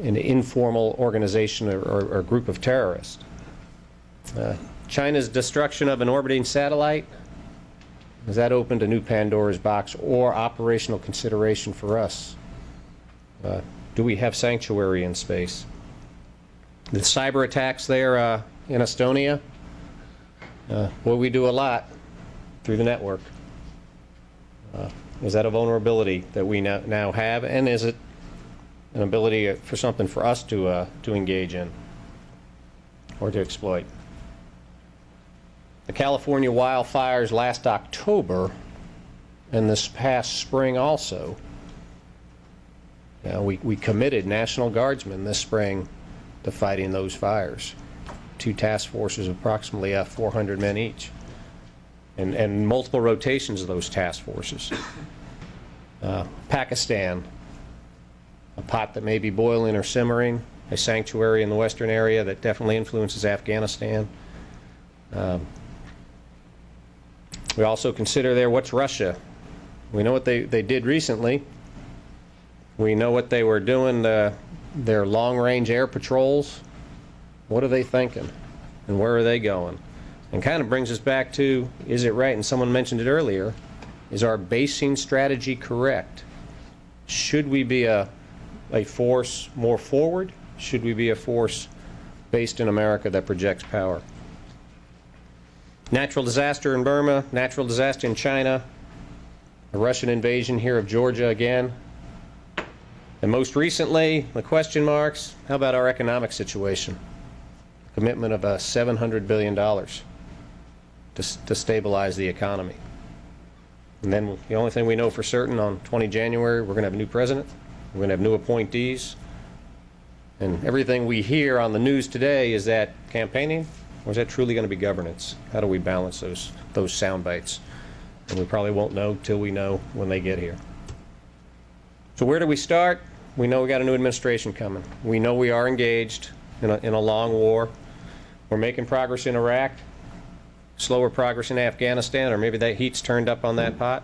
an informal organization or group of terrorists. China's destruction of an orbiting satellite, has that opened a new Pandora's box or operational consideration for us? Do we have sanctuary in space? The cyber attacks there in Estonia, well, we do a lot through the network. Is that a vulnerability that we now have, and is it an ability for something for us to engage in or to exploit? The California wildfires last October and this past spring also, we committed National Guardsmen this spring to fighting those fires. 2 task forces of approximately 400 men each, and multiple rotations of those task forces. Pakistan, a pot that may be boiling or simmering, a sanctuary in the western area that definitely influences Afghanistan. We also consider there, what's Russia? We know what they did recently. We know what they were doing, their long-range air patrols. What are they thinking? And where are they going? And kind of brings us back to, is it right? And someone mentioned it earlier. Is our basing strategy correct? Should we be a force more forward? Should we be a force based in America that projects power? Natural disaster in Burma, natural disaster in China, a Russian invasion here of Georgia again. And most recently, the question marks, how about our economic situation? Commitment of $700 billion to stabilize the economy. And then the only thing we know for certain, on 20 January, we're going to have a new president, we're going to have new appointees, and everything we hear on the news today, is that campaigning, or is that truly going to be governance? How do we balance those sound bites? And we probably won't know till we know when they get here. So where do we start? We know we got a new administration coming. We know we are engaged in a long war. We're making progress in Iraq, slower progress in Afghanistan, or maybe that heat's turned up on that pot.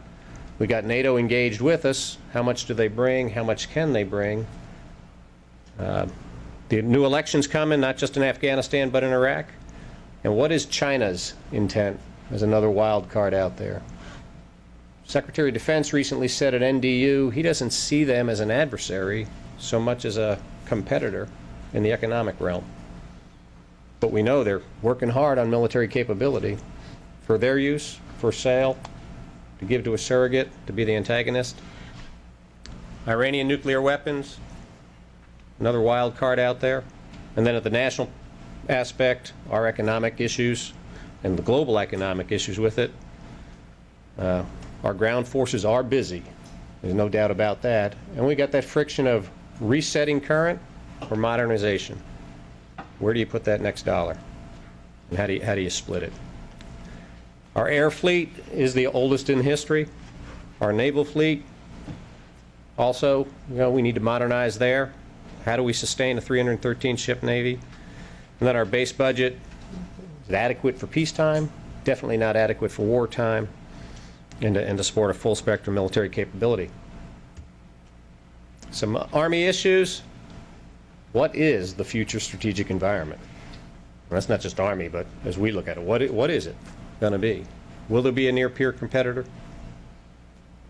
We got NATO engaged with us. How much do they bring? How much can they bring? The new elections coming, not just in Afghanistan, but in Iraq. And what is China's intent? There's another wild card out there. Secretary of Defense recently said at NDU he doesn't see them as an adversary so much as a competitor in the economic realm. But we know they're working hard on military capability for their use, for sale, to give to a surrogate, to be the antagonist. Iranian nuclear weapons, another wild card out there. And then at the national aspect, our economic issues and the global economic issues with it. Our ground forces are busy. There's no doubt about that. And we got that friction of resetting current or modernization. Where do you put that next dollar? And how do you split it? Our air fleet is the oldest in history. Our naval fleet also, we need to modernize there. How do we sustain a 313 ship Navy? And then our base budget, is it adequate for peacetime? Definitely not adequate for wartime, and to support a full spectrum military capability. Some Army issues. What is the future strategic environment? Well, that's not just Army, but as we look at it, what is it going to be? Will there be a near-peer competitor?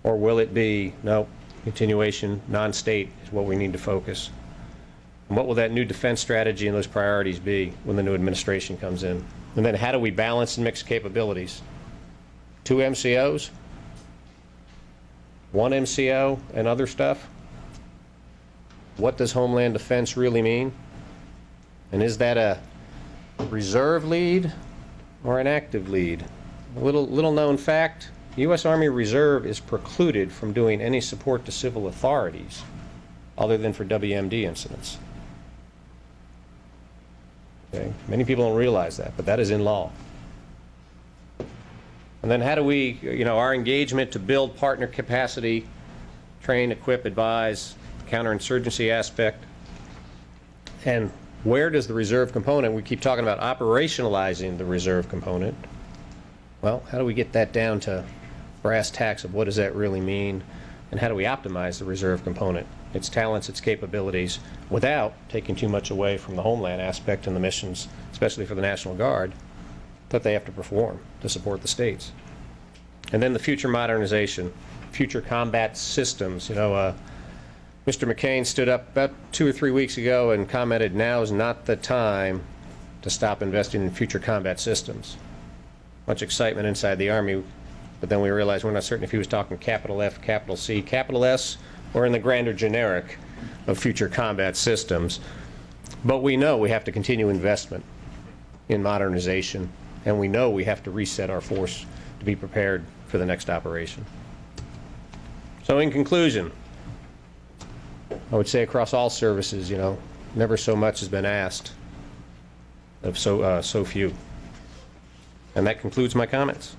Or will it be, no, continuation, non-state is what we need to focus? And what will that new defense strategy and those priorities be when the new administration comes in? And then how do we balance and mix capabilities? 2 MCOs? 1 MCO and other stuff? What does Homeland Defense really mean? And is that a reserve lead or an active lead? A little known fact, the U.S. Army Reserve is precluded from doing any support to civil authorities other than for WMD incidents. Okay? Many people don't realize that, but that is in law. And then how do we, our engagement to build partner capacity, train, equip, advise, counterinsurgency aspect, and where does the reserve component, we keep talking about operationalizing the reserve component. Well, how do we get that down to brass tacks of what does that really mean, and how do we optimize the reserve component its talents, its capabilities, without taking too much away from the homeland aspect and the missions, especially for the National Guard, that they have to perform to support the states. And then the future modernization, future combat systems. You know, Mr. McCain stood up about 2 or 3 weeks ago and commented, now is not the time to stop investing in future combat systems. Much excitement inside the Army, but then we realized we're not certain if he was talking capital F, capital C, capital S, or in the grander generic of future combat systems. But we know we have to continue investment in modernization, and we know we have to reset our force to be prepared for the next operation. So in conclusion, I would say across all services, you know, never so much has been asked of so few. And that concludes my comments.